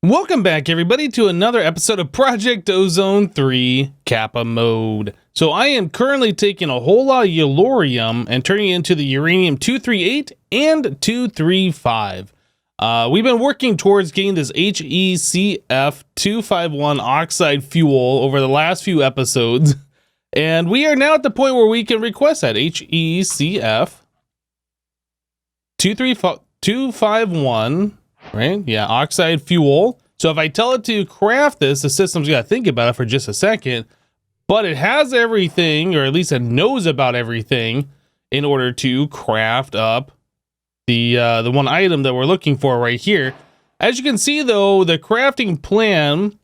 Welcome back, everybody, to another episode of Project Ozone 3 Kappa mode. So I am currently taking a whole lot of yellorium and turning it into the uranium-238 and 235. We've been working towards getting this HECf-251 Oxide Fuel over the last few episodes, and we are now at the point where we can request that HECf-251, right? Yeah, Oxide Fuel. So if I tell it to craft this, the system's got to think about it for just a second, but it has everything, or at least it knows about everything, in order to craft up the one item that we're looking for right here. As you can see, though, the crafting plan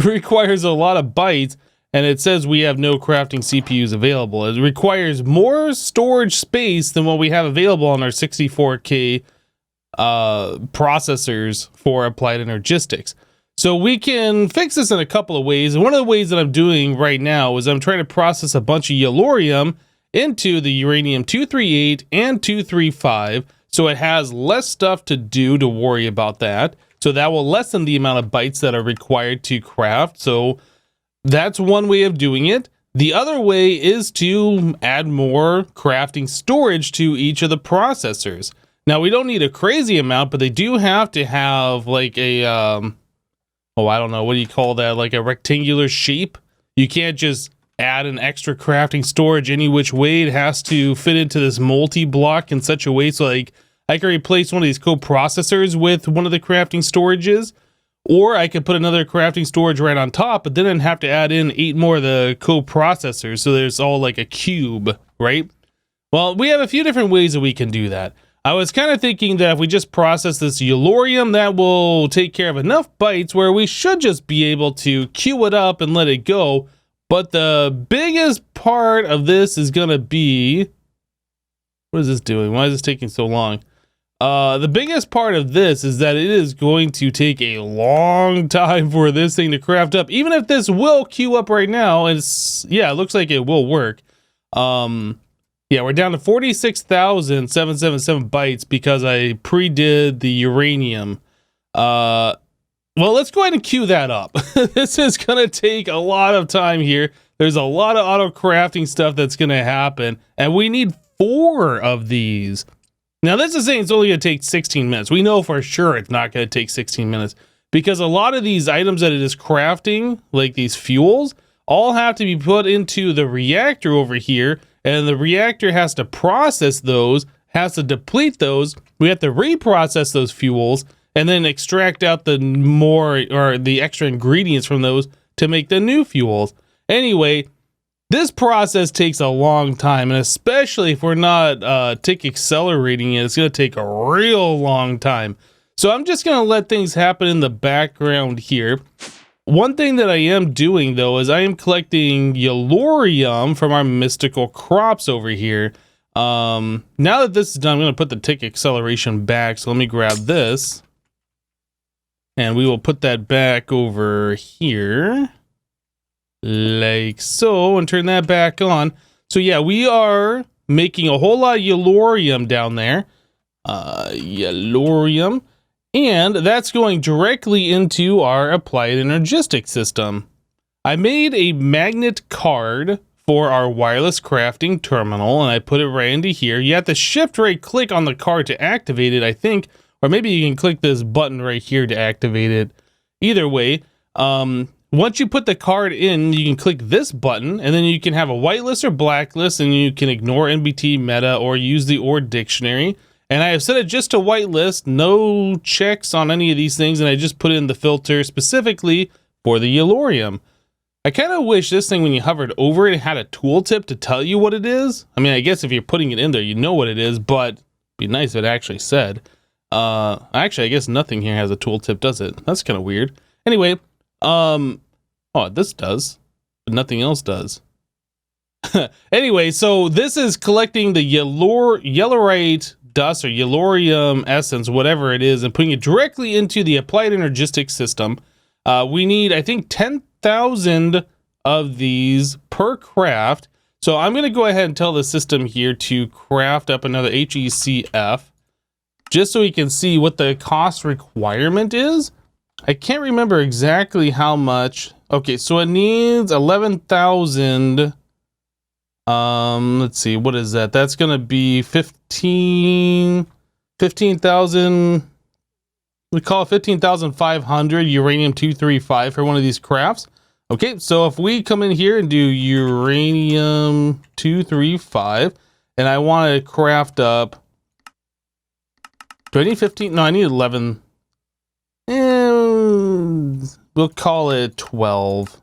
requires a lot of bytes, and it says we have no crafting CPUs available. It requires more storage space than what we have available on our 64K processors for applied energistics. So we can fix this in a couple of ways, and one of the ways that I'm doing right now is I'm trying to process a bunch of yellorium into the uranium-238 and 235, so it has less stuff to do to worry about that. So that will lessen the amount of bytes that are required to craft. So that's one way of doing it. The other way is to add more crafting storage to each of the processors. Now, we don't need a crazy amount, but they do have to have like a, I don't know, what do you call that? Like a rectangular shape. You can't just add an extra crafting storage any which way. It has to fit into this multi-block in such a way so like I can replace one of these co-processors with one of the crafting storages, or I could put another crafting storage right on top, but then I'd have to add in 8 more of the co-processors. So there's all like a cube, right? Well, we have a few different ways that we can do that. I was kind of thinking that if we just process this yellorium, that will take care of enough bytes where we should just be able to queue it up and let it go. But the biggest part of this is going to be... What is this doing? Why is this taking so long? The biggest part of this is that it is going to take a long time for this thing to craft up. Even if this will queue up right now, it looks like it will work. Yeah, we're down to 46,777 bytes because I pre-did the uranium. Well, let's go ahead and queue that up. This is going to take a lot of time here. There's a lot of auto-crafting stuff that's going to happen, and we need 4 of these. Now, this is saying it's only going to take 16 minutes. We know for sure it's not going to take 16 minutes because a lot of these items that it is crafting, like these fuels, all have to be put into the reactor over here, and the reactor has to process those, has to deplete those. We have to reprocess those fuels and then extract out the extra ingredients from those to make the new fuels. Anyway, this process takes a long time, and especially if we're not tick accelerating it, it's going to take a real long time. So I'm just going to let things happen in the background here. One thing that I am doing, though, is I am collecting yellorium from our mystical crops over here. Now that this is done, I'm going to put the tick acceleration back. So let me grab this. And we will put that back over here. Like so. And turn that back on. So yeah, we are making a whole lot of yellorium down there. Yellorium. And that's going directly into our applied energistics system. I made a magnet card for our wireless crafting terminal, and I put it right into here. You have to shift right click on the card to activate it, I think, or maybe you can click this button right here to activate it. Either way, once you put the card in, you can click this button, and then you can have a whitelist or blacklist, and you can ignore NBT meta or use the OR dictionary. And I have set it just to whitelist, no checks on any of these things, and I just put in the filter specifically for the yellorium. I kind of wish this thing, when you hovered over it, had a tooltip to tell you what it is. I mean, I guess if you're putting it in there, you know what it is, but it'd be nice if it actually said. Actually, I guess nothing here has a tooltip, does it? That's kind of weird. Anyway, this does, but nothing else does. Anyway, so this is collecting the yellorite dust or yellorium essence, whatever it is, and putting it directly into the applied energistics system. We need, I think, 10,000 of these per craft. So I'm going to go ahead and tell the system here to craft up another HECf, just so we can see what the cost requirement is. I can't remember exactly how much. Okay, so it needs 11,000. Let's see, what is that? That's gonna be 15,000. We call it 15,500 uranium-235 for one of these crafts. Okay, so if we come in here and do uranium-235, and I want to craft up, do I need 15? No, I need 11. We'll call it 12.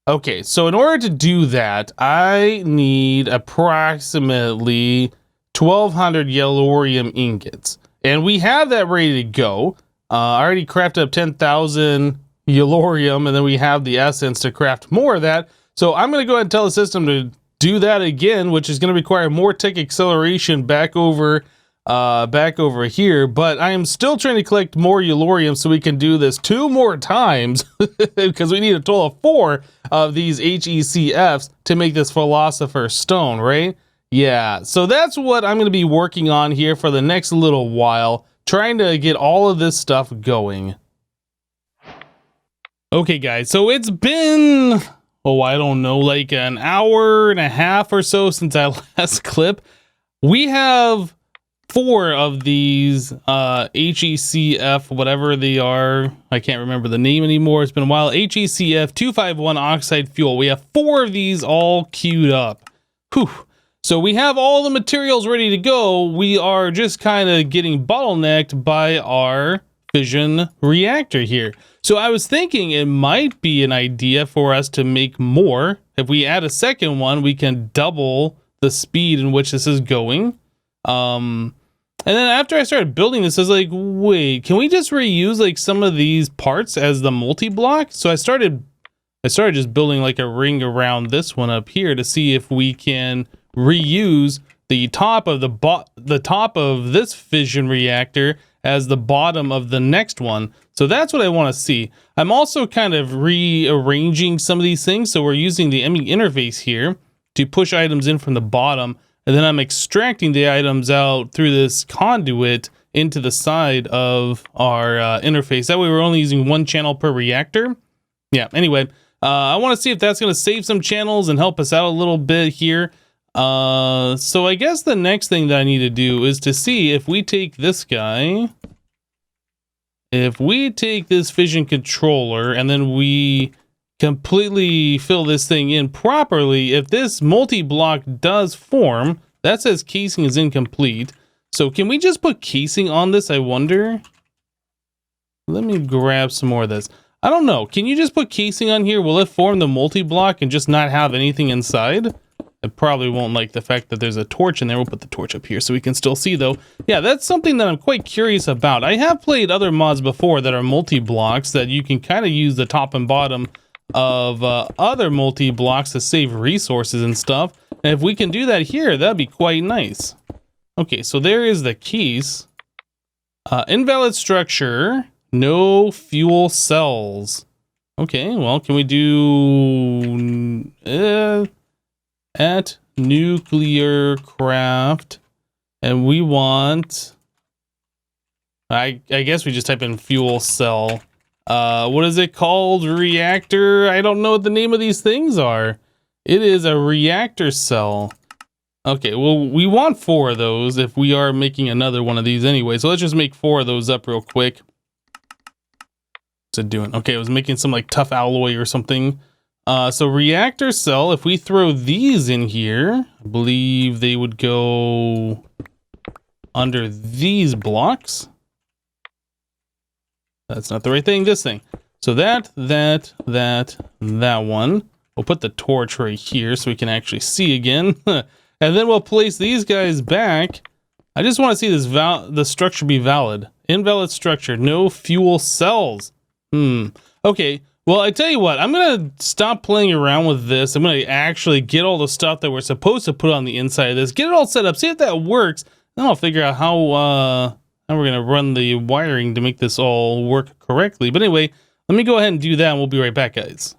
Okay, so in order to do that, I need approximately 1,200 yellorium ingots. And we have that ready to go. I already crafted up 10,000 yellorium, and then we have the essence to craft more of that. So I'm going to go ahead and tell the system to do that again, which is going to require more tech acceleration back over here. But I am still trying to collect more yellorium so we can do this 2 more times because we need a total of 4 of these HECFs to make this Philosopher's Stone, right? Yeah, so that's what I'm going to be working on here for the next little while, trying to get all of this stuff going. Okay, guys, so it's been, oh, I don't know, like an hour and a half or so since I last clip. We have 4 of these HECF, whatever they are. I can't remember the name anymore. It's been a while. HECf-251 Oxide Fuel. We have 4 of these all queued up. Whew. So we have all the materials ready to go. We are just kind of getting bottlenecked by our fission reactor here. So I was thinking it might be an idea for us to make more. If we add a second one, we can double the speed in which this is going. And then after I started building this, I was like, wait, can we just reuse like some of these parts as the multi-block? So I started just building like a ring around this one up here to see if we can reuse the top of the top of this fission reactor as the bottom of the next one. So that's what I want to see. I'm also kind of rearranging some of these things. So we're using the ME interface here to push items in from the bottom, and then I'm extracting the items out through this conduit into the side of our interface. That way we're only using 1 channel per reactor. Yeah, anyway, I want to see if that's going to save some channels and help us out a little bit here. So I guess the next thing that I need to do is to see if we take this guy, if we take this fission controller and then we completely fill this thing in properly, if this multi-block does form, that says casing is incomplete. So can we just put casing on this, I wonder? Let me grab some more of this. I don't know. Can you just put casing on here? Will it form the multi-block and just not have anything inside? It probably won't like the fact that there's a torch in there. We'll put the torch up here so we can still see though. Yeah, that's something that I'm quite curious about. I have played other mods before that are multi-blocks that you can kind of use the top and bottom of other multi-blocks to save resources and stuff. And if we can do that here, that'd be quite nice. Okay, so there is the keys. Invalid structure, no fuel cells. Okay, well, can we do at Nuclearcraft, and we want, I guess we just type in fuel cell. What is it called? Reactor? I don't know what the name of these things are. It is a reactor cell. Okay, well, we want 4 of those if we are making another one of these anyway. So let's just make 4 of those up real quick. What's it doing? Okay, it was making some like tough alloy or something. So reactor cell, if we throw these in here, I believe they would go under these blocks. That's not the right thing, this thing. So that one. We'll put the torch right here so we can actually see again. And then we'll place these guys back. I just want to see this the structure be valid. Invalid structure, no fuel cells. Okay. Well, I tell you what, I'm going to stop playing around with this. I'm going to actually get all the stuff that we're supposed to put on the inside of this, get it all set up, see if that works. Then I'll figure out how we're going to run the wiring to make this all work correctly. But anyway, let me go ahead and do that, and we'll be right back, guys.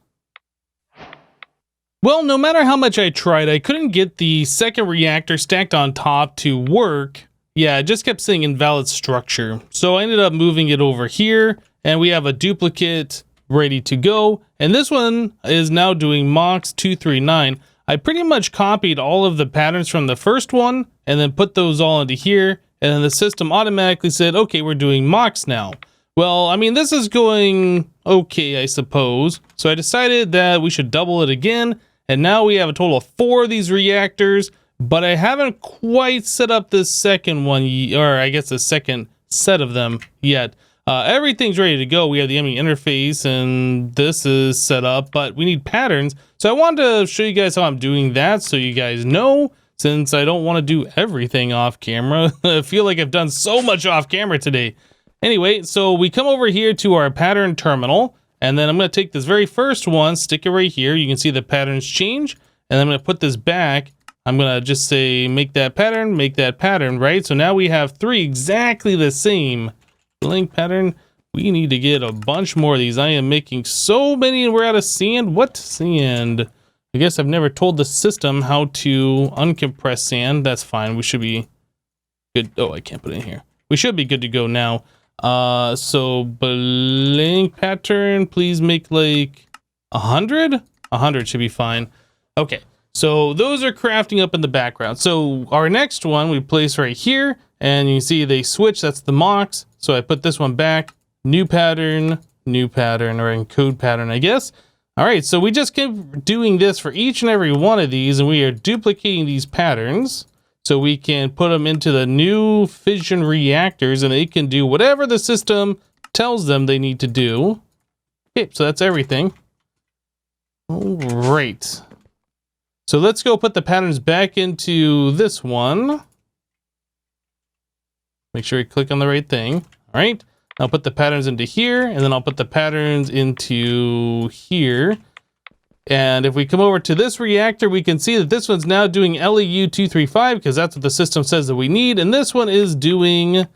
Well, no matter how much I tried, I couldn't get the second reactor stacked on top to work Yeah, it just kept saying invalid structure. So I ended up moving it over here, and we have a duplicate ready to go. And this one is now doing MOX239. I pretty much copied all of the patterns from the first one and then put those all into here. And then the system automatically said, okay, we're doing MOX now. Well, I mean, this is going okay, I suppose. So I decided that we should double it again. And now we have a total of 4 of these reactors. But I haven't quite set up this second one, or I guess the second set of them yet. Everything's ready to go. We have the ME interface, and this is set up, but we need patterns. So I wanted to show you guys how I'm doing that, so you guys know, since I don't want to do everything off camera. I feel like I've done so much off camera today. Anyway, so we come over here to our pattern terminal, and then I'm going to take this very first one, stick it right here. You can see the patterns change, and I'm going to put this back. I'm going to just say, make that pattern, right? So now we have 3 exactly the same blank pattern. We need to get a bunch more of these. I am making so many and we're out of sand. What sand? I guess I've never told the system how to uncompress sand. That's fine. We should be good. Oh, I can't put it in here. We should be good to go now. So blank pattern, please make like 100? 100 should be fine. Okay. So those are crafting up in the background. So our next one we place right here, and you see they switch. That's the MOX. So I put this one back, new pattern, or encode pattern, I guess. All right, so we just keep doing this for each and every one of these, and we are duplicating these patterns so we can put them into the new fission reactors, and they can do whatever the system tells them they need to do. Okay, so that's everything. All right. So let's go put the patterns back into this one. Make sure you click on the right thing. All right. I'll put the patterns into here, and then I'll put the patterns into here. And if we come over to this reactor, we can see that this one's now doing LEU-235 because that's what the system says that we need. And this one is doing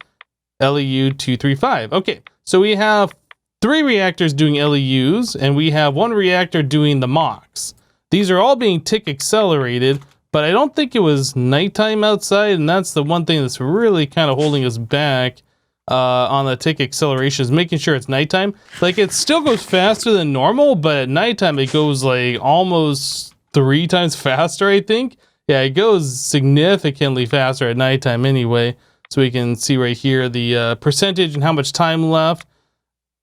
LEU-235. Okay, so we have 3 reactors doing LEUs, and we have 1 reactor doing the MOX. These are all being tick accelerated, but I don't think it was nighttime outside, and that's the one thing that's really kind of holding us back on the tick acceleration, is making sure it's nighttime. Like, it still goes faster than normal, but at nighttime it goes like almost 3 times faster, I think. Yeah, it goes significantly faster at nighttime anyway. So we can see right here the percentage and how much time left.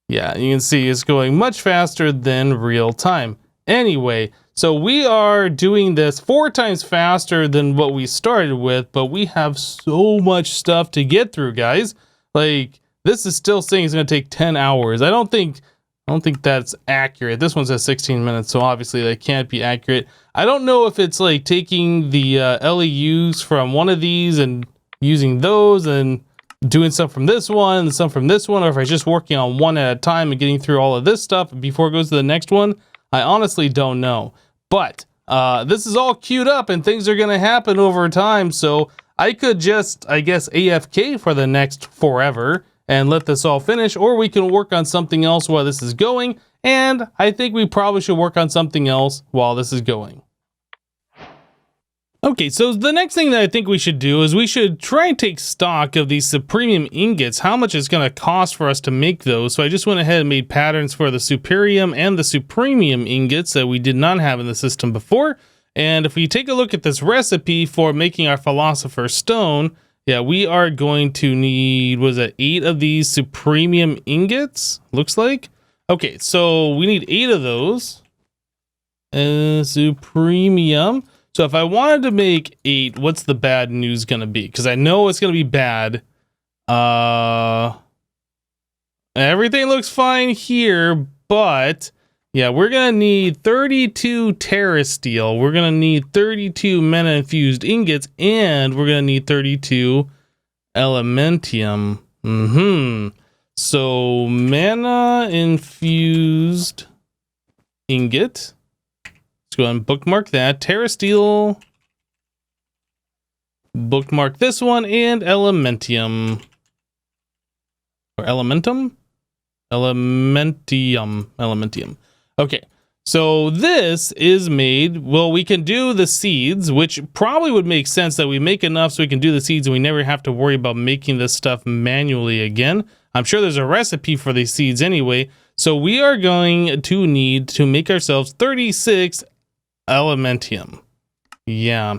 Yeah, you can see it's going much faster than real time. Anyway, so we are doing this 4 times faster than what we started with, but we have so much stuff to get through, guys. Like, this is still saying it's going to take 10 hours. I don't think that's accurate. This one says 16 minutes, so obviously that can't be accurate. I don't know if it's like taking the LEUs from one of these and using those and doing some from this one and some from this one, or if I'm just working on one at a time and getting through all of this stuff before it goes to the next one. I honestly don't know. But this is all queued up and things are going to happen over time. So I could just, I guess, AFK for the next forever and let this all finish. Or we can work on something else while this is going. And I think we probably should work on something else while this is going. Okay, so the next thing that I think we should do is we should try and take stock of these supremium ingots, how much it's going to cost for us to make those. So I just went ahead and made patterns for the superium and the supremium ingots that we did not have in the system before. And if we take a look at this recipe for making our philosopher's stone, yeah, we are going to need, was it 8 of these supremium ingots? Looks like. Okay, so we need 8 of those. Supremium. So if I wanted to make 8, what's the bad news going to be? Because I know it's going to be bad. Everything looks fine here, but yeah, we're going to need 32 terrasteel. We're going to need 32 mana-infused ingots, and we're going to need 32 elementium. So mana-infused ingot. Let's go ahead and bookmark that. Terrasteel. Bookmark this one, and elementium. Or elementum? Elementium. Okay. So this is made, well, we can do the seeds, which probably would make sense that we make enough so we can do the seeds and we never have to worry about making this stuff manually again. I'm sure there's a recipe for these seeds anyway. So we are going to need to make ourselves 36 elementium. Yeah.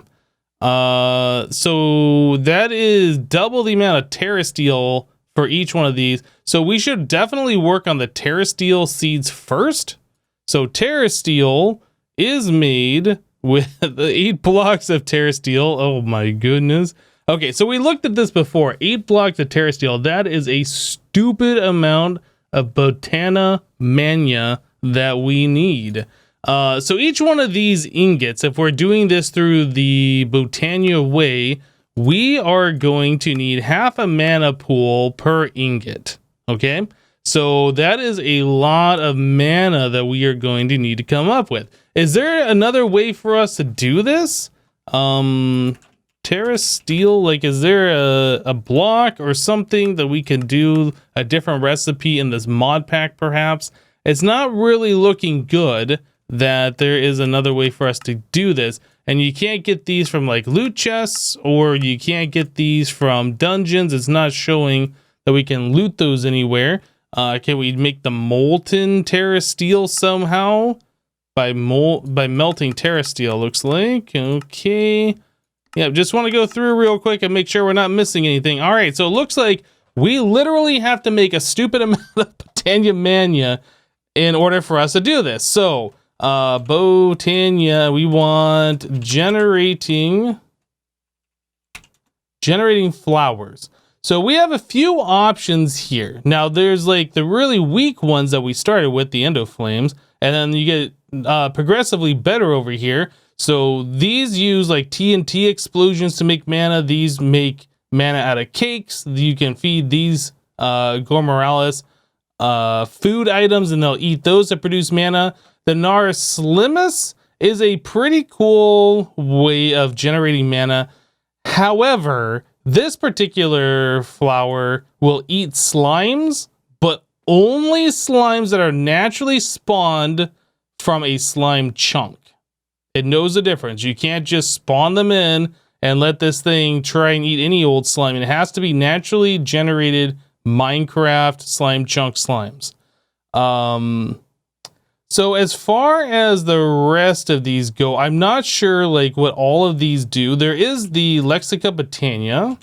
So that is double the amount of terrasteel for each one of these. So we should definitely work on the terrasteel seeds first. So terrasteel is made with the 8 blocks of terrasteel. Oh my goodness. Okay, so we looked at this before. 8 blocks of terrasteel. That is a stupid amount of botana mania that we need. So each one of these ingots, if we're doing this through the Botania way, we are going to need half a mana pool per ingot. Okay, so that is a lot of mana that we are going to need to come up with. Is there another way for us to do this? Terrasteel, like, is there a block or something that we can do a different recipe in this mod pack perhaps? It's not really looking good that there is another way for us to do this, and you can't get these from like loot chests, or you can't get these from dungeons. It's not showing that we can loot those anywhere. Can we make the molten terrasteel somehow by melting terrasteel? Looks like okay. Yeah, just want to go through real quick and make sure we're not missing anything. All right, so it looks like we literally have to make a stupid amount of Botania mania in order for us to do this. So Botania, we want generating flowers. So we have a few options here. Now there's like the really weak ones that we started with, the endoflames, and then you get progressively better over here. So these use like TNT explosions to make mana. These make mana out of cakes. You can feed these Gormoralis food items and they'll eat those to produce mana. The Narslimus is a pretty cool way of generating mana. However, this particular flower will eat slimes, but only slimes that are naturally spawned from a slime chunk. It knows the difference. You can't just spawn them in and let this thing try and eat any old slime. It has to be naturally generated Minecraft slime chunk slimes. So as far as the rest of these go, I'm not sure like what all of these do. There is the Lexica Botania.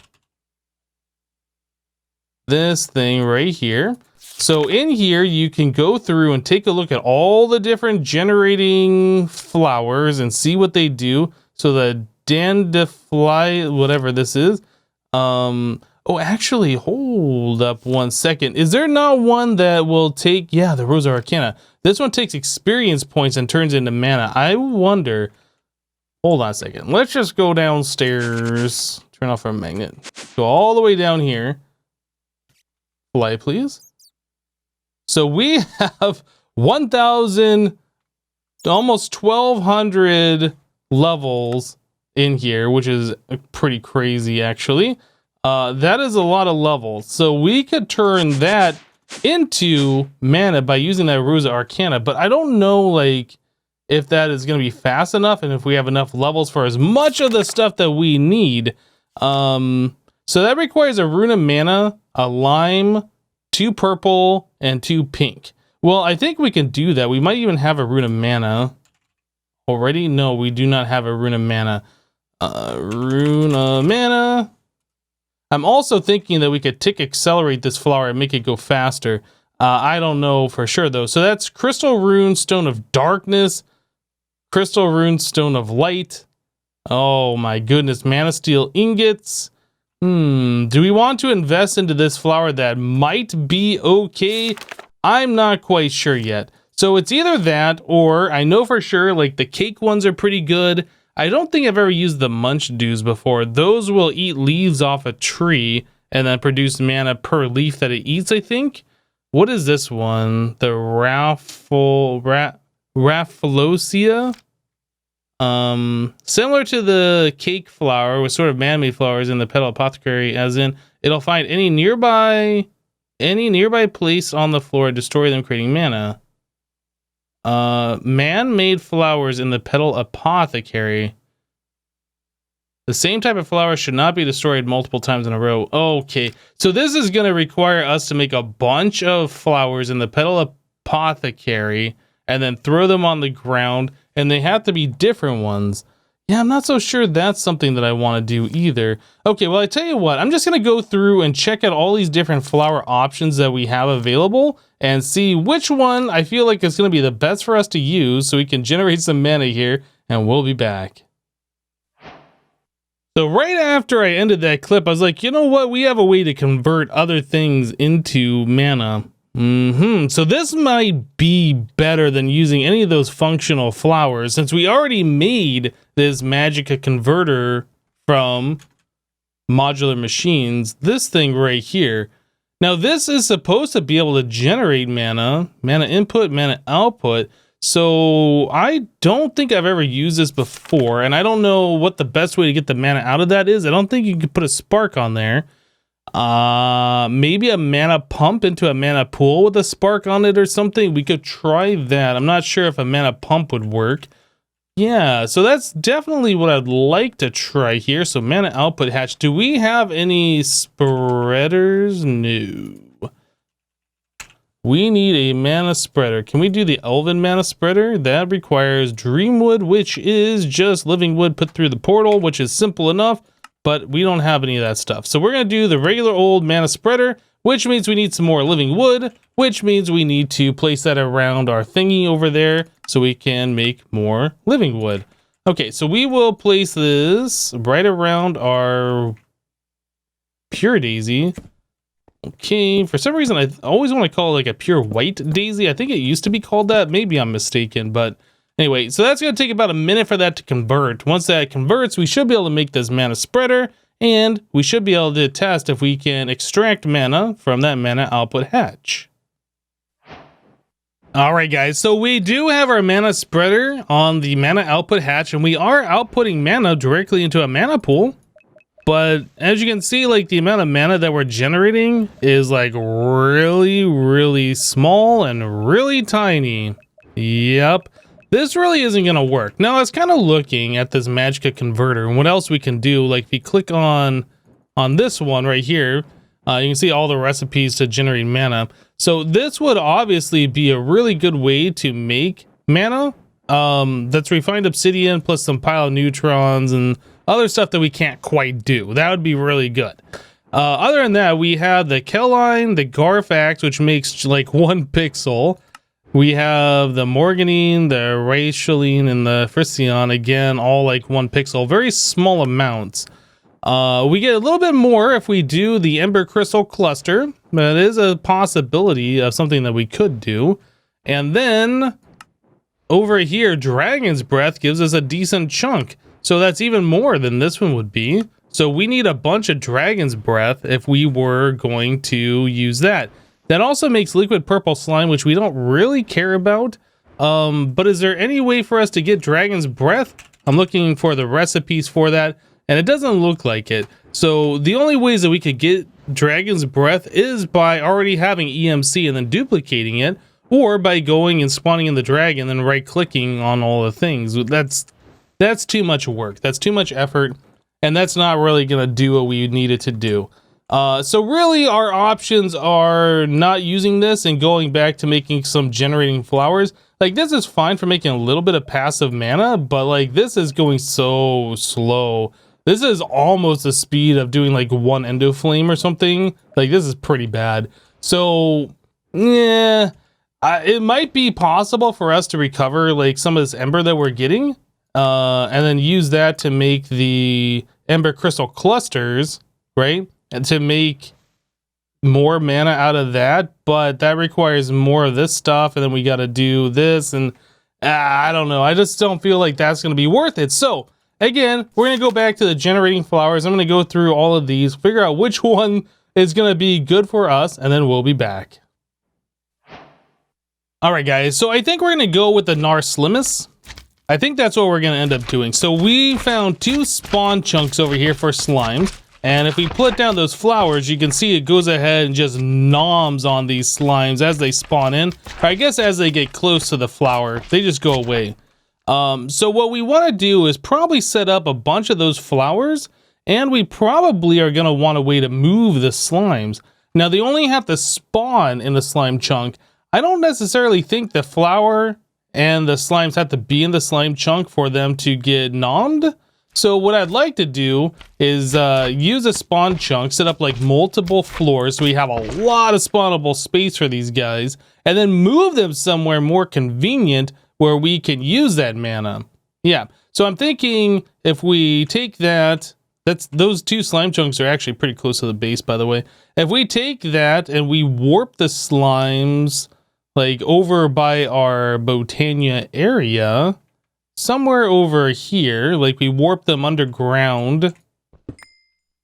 This thing right here. So in here, you can go through and take a look at all the different generating flowers and see what they do. So the Dandifly, whatever this is. Oh, actually, hold up 1 second. Is there not one that will take, yeah, the Rosa Arcana. This one takes experience points and turns into mana. I wonder, hold on a second. Let's just go downstairs. Turn off our magnet. Go all the way down here. Fly, please. So we have 1,000, almost 1,200 levels in here, which is pretty crazy, actually. That is a lot of levels. So we could turn that into mana by using that Rosa Arcana, but I don't know, like, if that is going to be fast enough and if we have enough levels for as much of the stuff that we need. So that requires a Runa Mana, a Lime, 2 purple, and 2 pink. Well, I think we can do that. We might even have a Runa Mana already. No, we do not have a Runa Mana. Runa Mana. I'm also thinking that we could tick accelerate this flower and make it go faster. I don't know for sure though. So that's Crystal Rune Stone of Darkness, Crystal Rune Stone of Light. Oh my goodness, Mana Steel Ingots. Do we want to invest into this flower that might be okay? I'm not quite sure yet. So it's either that, or I know for sure like the cake ones are pretty good. I don't think I've ever used the Munch Dews before. Those will eat leaves off a tree and then produce mana per leaf that it eats, I think. What is this one? The Rafflesia? Similar to the cake flower with sort of man-made flowers in the Petal Apothecary, as in it'll find any nearby place on the floor and destroy them, creating mana. Man-made flowers in the petal apothecary. The same type of flower should not be destroyed multiple times in a row. Okay, so this is going to require us to make a bunch of flowers in the petal apothecary and then throw them on the ground, and they have to be different ones. Yeah, I'm not so sure that's something that I want to do either. Okay, well, I tell you what, I'm just going to go through and check out all these different flower options that we have available and see which one I feel like is going to be the best for us to use so we can generate some mana here, and we'll be back. So right after I ended that clip, I was like, you know what? We have a way to convert other things into mana. So this might be better than using any of those functional flowers, since we already made this Magicka converter from modular machines. This thing right here. Now this is supposed to be able to generate mana input, mana output. So I don't think I've ever used this before, and I don't know what the best way to get the mana out of that is. I don't think you could put a spark on there. Maybe a mana pump into a mana pool with a spark on it or something. We could try that. I'm not sure if a mana pump would work. Yeah, so that's definitely what I'd like to try here. So mana output hatch. Do we have any spreaders? No. We need a mana spreader. Can we do the Elven mana spreader? That requires Dreamwood, which is just living wood put through the portal, which is simple enough, but we don't have any of that stuff. So we're going to do the regular old mana spreader, which means we need some more living wood, which means we need to place that around our thingy over there so we can make more living wood. Okay, so we will place this right around our pure daisy. Okay, for some reason I always want to call it like a pure white daisy. I think it used to be called that. Maybe I'm mistaken, but anyway, so that's going to take about a minute for that to convert. Once that converts, we should be able to make this mana spreader, and we should be able to test if we can extract mana from that mana output hatch. Alright guys, so we do have our mana spreader on the mana output hatch, and we are outputting mana directly into a mana pool. But as you can see, like the amount of mana that we're generating is like really small and really tiny. Yep. This really isn't going to work. Now I was kind of looking at this Magicka converter and what else we can do. Like if you click on this one right here, you can see all the recipes to generate mana. So this would obviously be a really good way to make mana. That's refined obsidian plus some pile of neutrons and other stuff that we can't quite do. That would be really good. Other than that, we have the Kelline, the Garfax, which makes like 1 pixel. We have the Morganine, the Racialine, and the Fricyon, again, all like 1 pixel. Very small amounts. We get a little bit more if we do the Ember Crystal Cluster. That is a possibility of something that we could do. And then over here, Dragon's Breath gives us a decent chunk. So that's even more than this one would be. So we need a bunch of Dragon's Breath if we were going to use that. That also makes liquid purple slime, which we don't really care about. But is there any way for us to get Dragon's Breath? I'm looking for the recipes for that, and it doesn't look like it. So the only ways that we could get Dragon's Breath is by already having EMC and then duplicating it, or by going and spawning in the dragon and then right-clicking on all the things. That's too much work. That's too much effort, and that's not really going to do what we need it to do. So really, our options are not using this and going back to making some generating flowers. Like, this is fine for making a little bit of passive mana, but like, this is going so slow. This is almost the speed of doing like 1 Endoflame or something. Like, this is pretty bad. So, yeah, it might be possible for us to recover like some of this ember that we're getting. And then use that to make the Ember Crystal Clusters, right? And to make more mana out of that, but that requires more of this stuff, and then we got to do this, and I don't know. I just don't feel like that's going to be worth it. So, again, we're going to go back to the generating flowers. I'm going to go through all of these, figure out which one is going to be good for us, and then we'll be back. Alright guys, so I think we're going to go with the Narslimus. I think that's what we're going to end up doing. So we found 2 spawn chunks over here for slime. And if we put down those flowers, you can see it goes ahead and just noms on these slimes as they spawn in. Or I guess as they get close to the flower, they just go away. So what we want to do is probably set up a bunch of those flowers, and we probably are going to want a way to move the slimes. Now, they only have to spawn in the slime chunk. I don't necessarily think the flower and the slimes have to be in the slime chunk for them to get nommed. So what I'd like to do is use a spawn chunk, set up like multiple floors so we have a lot of spawnable space for these guys, and then move them somewhere more convenient where we can use that mana. Yeah, so I'm thinking if we take that, those two slime chunks are actually pretty close to the base, by the way. If we take that and we warp the slimes like over by our Botania area, somewhere over here, like we warp them underground,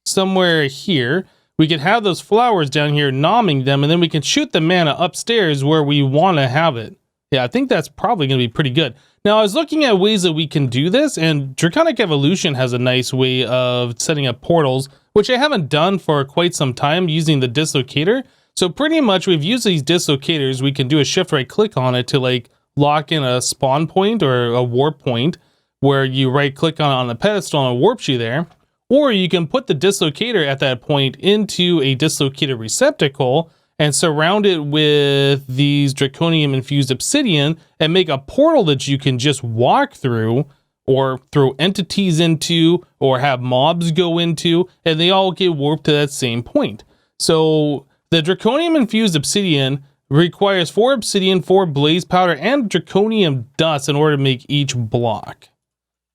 somewhere here, we could have those flowers down here nomming them, and then we can shoot the mana upstairs where we want to have it. Yeah, I think that's probably going to be pretty good. Now, I was looking at ways that we can do this, and Draconic Evolution has a nice way of setting up portals, which I haven't done for quite some time using the dislocator. So pretty much we've used these dislocators. We can do a shift right click on it to like lock in a spawn point or a warp point where you right click on the pedestal and it warps you there. Or you can put the dislocator at that point into a dislocator receptacle and surround it with these draconium infused obsidian and make a portal that you can just walk through or throw entities into or have mobs go into, and they all get warped to that same point. So the draconium infused obsidian requires 4 obsidian, 4 blaze powder, and draconium dust in order to make each block.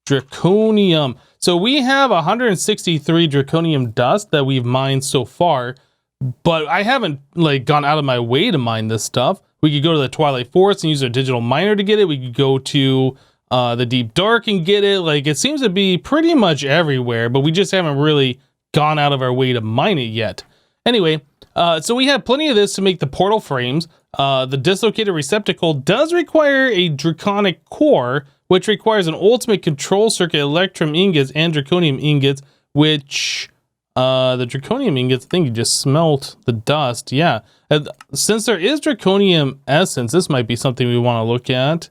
Draconium. So we have 163 draconium dust that we've mined so far, but I haven't like gone out of my way to mine this stuff. We could go to the Twilight Forest and use our digital miner to get it. We could go to the Deep Dark and get it. Like, it seems to be pretty much everywhere, but we just haven't really gone out of our way to mine it yet. Anyway, so we have plenty of this to make the portal frames. The dislocated receptacle does require a draconic core, which requires an ultimate control circuit, electrum ingots, and draconium ingots, which the draconium ingots, I think you just smelt the dust. Yeah. Since there is draconium essence, this might be something we want to look at.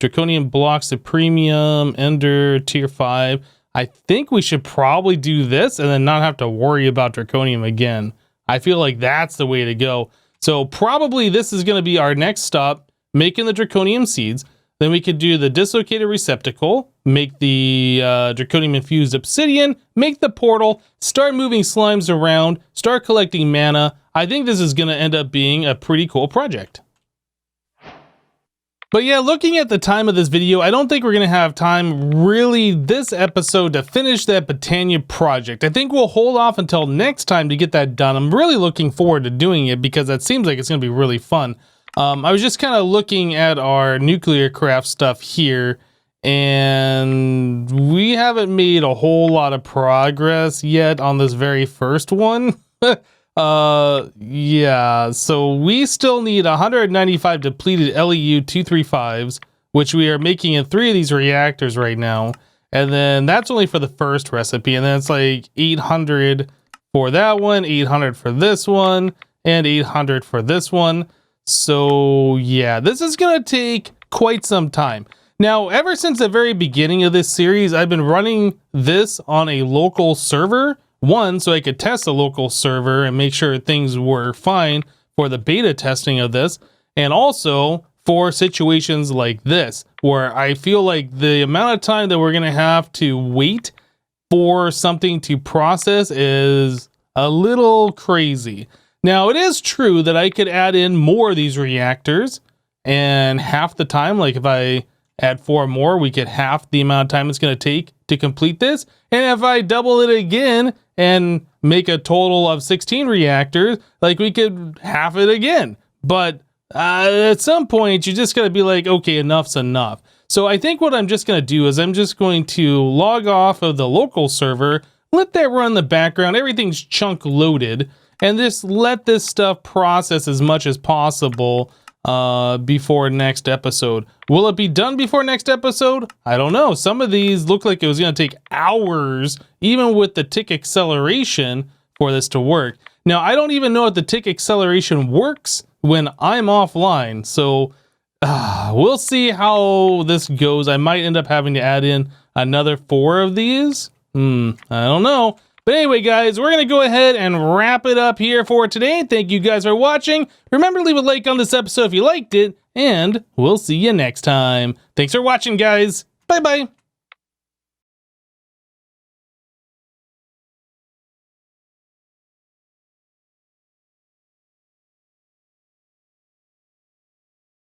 Draconium blocks the premium, ender, tier 5. I think we should probably do this and then not have to worry about draconium again. I feel like that's the way to go. So probably this is going to be our next stop, making the draconium seeds. Then we could do the dislocated receptacle, make the draconium infused obsidian, make the portal, start moving slimes around, start collecting mana. I think this is going to end up being a pretty cool project. But yeah, looking at the time of this video, I don't think we're going to have time really this episode to finish that Botania project. I think we'll hold off until next time to get that done. I'm really looking forward to doing it because that seems like it's going to be really fun. I was just kind of looking at our Nuclearcraft stuff here, and we haven't made a whole lot of progress yet on this very first one. Yeah, so we still need 195 depleted LEU-235s, which we are making in 3 of these reactors right now. And then that's only for the first recipe. And then it's like 800 for that one, 800 for this one, and 800 for this one. So yeah, this is going to take quite some time. Now, ever since the very beginning of this series, I've been running this on a local server. One, so I could test a local server and make sure things were fine for the beta testing of this. And also for situations like this, where I feel like the amount of time that we're going to have to wait for something to process is a little crazy. Now, it is true that I could add in more of these reactors and half the time, like if I add 4 more, we get half the amount of time it's going to take to complete this. And if I double it again and make a total of 16 reactors, like we could half it again. But at some point, you just got to be like, okay, enough's enough. So I think what I'm just going to do is I'm just going to log off of the local server, let that run in the background. Everything's chunk loaded, and just let this stuff process as much as possible before next episode. Will it be done before next episode? I don't know. Some of these look like it was going to take hours, even with the tick acceleration, for this to work. Now, I don't even know if the tick acceleration works when I'm offline, so we'll see how this goes. I might end up having to add in another 4 of these. I don't know. But anyway, guys, we're going to go ahead and wrap it up here for today. Thank you guys for watching. Remember to leave a like on this episode if you liked it, and we'll see you next time. Thanks for watching, guys. Bye-bye.